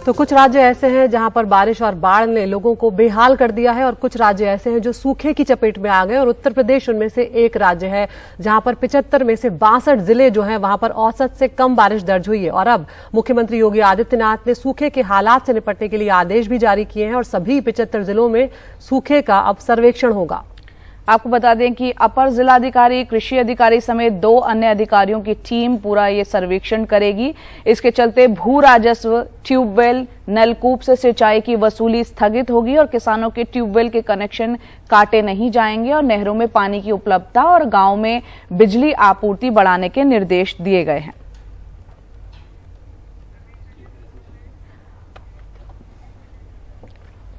तो कुछ राज्य ऐसे हैं जहां पर बारिश और बाढ़ ने लोगों को बेहाल कर दिया है और कुछ राज्य ऐसे हैं जो सूखे की चपेट में आ गए और उत्तर प्रदेश उनमें से एक राज्य है जहां पर 75 में से 62 जिले जो हैं वहां पर औसत से कम बारिश दर्ज हुई है। और अब मुख्यमंत्री योगी आदित्यनाथ ने सूखे के हालात से निपटने के लिए आदेश भी जारी किए हैं और सभी 75 जिलों में सूखे का अब सर्वेक्षण होगा। आपको बता दें कि अपर जिलाधिकारी, कृषि अधिकारी समेत 2 अन्य अधिकारियों की टीम पूरा ये सर्वेक्षण करेगी। इसके चलते भू राजस्व, ट्यूबवेल, नलकूप से सिंचाई की वसूली स्थगित होगी और किसानों के ट्यूबवेल के कनेक्शन काटे नहीं जाएंगे और नहरों में पानी की उपलब्धता और गांव में बिजली आपूर्ति बढ़ाने के निर्देश दिए गए हैं।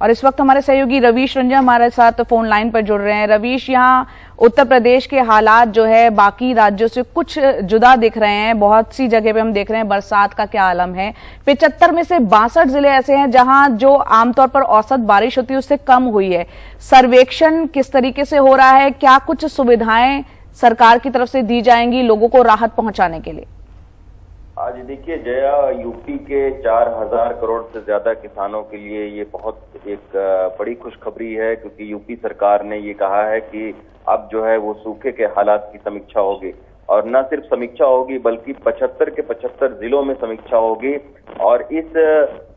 और इस वक्त हमारे सहयोगी रवीश रंजन हमारे साथ फोन लाइन पर जुड़ रहे हैं। रवीश, यहाँ उत्तर प्रदेश के हालात जो है बाकी राज्यों से कुछ जुदा दिख रहे हैं। बहुत सी जगह पे हम देख रहे हैं बरसात का क्या आलम है। 75 में से 62 जिले ऐसे हैं जहां जो आमतौर पर औसत बारिश होती है उससे कम हुई है। सर्वेक्षण किस तरीके से हो रहा है? क्या कुछ सुविधाएं सरकार की तरफ से दी जाएंगी लोगों को राहत पहुंचाने के लिए? आज देखिए जया, यूपी के 4000 करोड़ से ज्यादा किसानों के लिए ये बहुत एक बड़ी खुशखबरी है, क्योंकि यूपी सरकार ने ये कहा है कि अब जो है वो सूखे के हालात की समीक्षा होगी और न सिर्फ समीक्षा होगी बल्कि 75 के 75 जिलों में समीक्षा होगी। और इस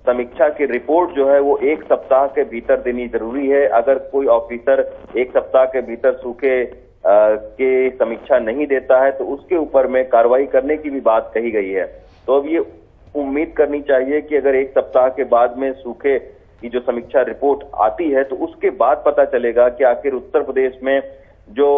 समीक्षा की रिपोर्ट जो है वो 1 सप्ताह के भीतर देनी जरूरी है। अगर कोई ऑफिसर 1 सप्ताह के भीतर सूखे के समीक्षा नहीं देता है तो उसके ऊपर में कार्रवाई करने की भी बात कही गई है। तो अब ये उम्मीद करनी चाहिए कि अगर 1 सप्ताह के बाद में सूखे की जो समीक्षा रिपोर्ट आती है तो उसके बाद पता चलेगा कि आखिर उत्तर प्रदेश में जो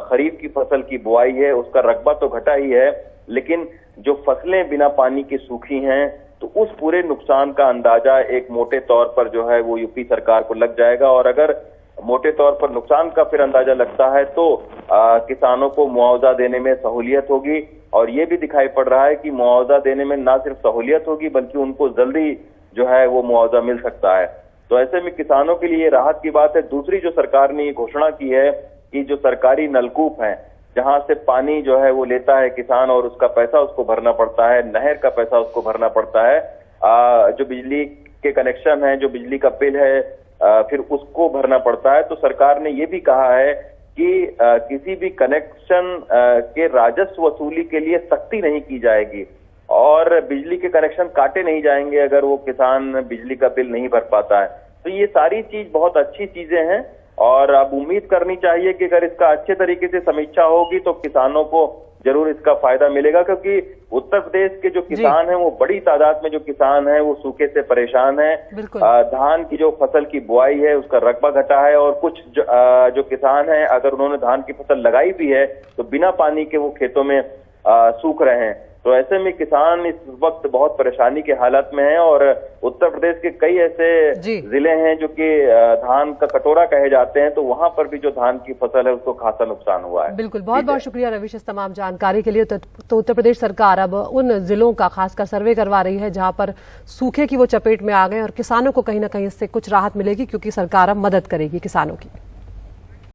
खरीफ की फसल की बुआई है उसका रकबा तो घटा ही है, लेकिन जो फसलें बिना पानी के सूखी हैं तो उस पूरे नुकसान का अंदाजा एक मोटे तौर पर जो है वो यूपी सरकार को लग जाएगा। और अगर मोटे तौर पर नुकसान का फिर अंदाजा लगता है तो किसानों को मुआवजा देने में सहूलियत होगी। और ये भी दिखाई पड़ रहा है कि मुआवजा देने में ना सिर्फ सहूलियत होगी बल्कि उनको जल्दी जो है वो मुआवजा मिल सकता है। तो ऐसे में किसानों के लिए राहत की बात है। दूसरी जो सरकार ने ये घोषणा की है कि जो सरकारी नलकूप हैं जहां से पानी जो है वो लेता है किसान और उसका पैसा उसको भरना पड़ता है, नहर का पैसा उसको भरना पड़ता है, जो बिजली के कनेक्शन है, जो बिजली का बिल है फिर उसको भरना पड़ता है। तो सरकार ने ये भी कहा है कि किसी भी कनेक्शन के राजस्व वसूली के लिए सख्ती नहीं की जाएगी और बिजली के कनेक्शन काटे नहीं जाएंगे अगर वो किसान बिजली का बिल नहीं भर पाता है। तो ये सारी चीज बहुत अच्छी चीजें हैं और अब उम्मीद करनी चाहिए कि अगर इसका अच्छे तरीके से समीक्षा होगी तो किसानों को जरूर इसका फायदा मिलेगा, क्योंकि उत्तर प्रदेश के जो किसान हैं वो बड़ी तादाद में जो किसान हैं वो सूखे से परेशान हैं। धान की जो फसल की बुआई है उसका रकबा घटा है और कुछ जो किसान हैं अगर उन्होंने धान की फसल लगाई भी है तो बिना पानी के वो खेतों में सूख रहे हैं। तो ऐसे में किसान इस वक्त बहुत परेशानी के हालत में हैं और उत्तर प्रदेश के कई ऐसे जिले हैं जो कि धान का कटोरा कहे जाते हैं, तो वहां पर भी जो धान की फसल है उसको खासा नुकसान हुआ है। बिल्कुल, बहुत बहुत शुक्रिया रवीश इस तमाम जानकारी के लिए। तो उत्तर प्रदेश सरकार अब उन जिलों का खासकर सर्वे करवा रही है जहां पर सूखे की वो चपेट में आ गए और किसानों को कहीं ना कहीं इससे कुछ राहत मिलेगी, क्योंकि सरकार अब मदद करेगी किसानों की।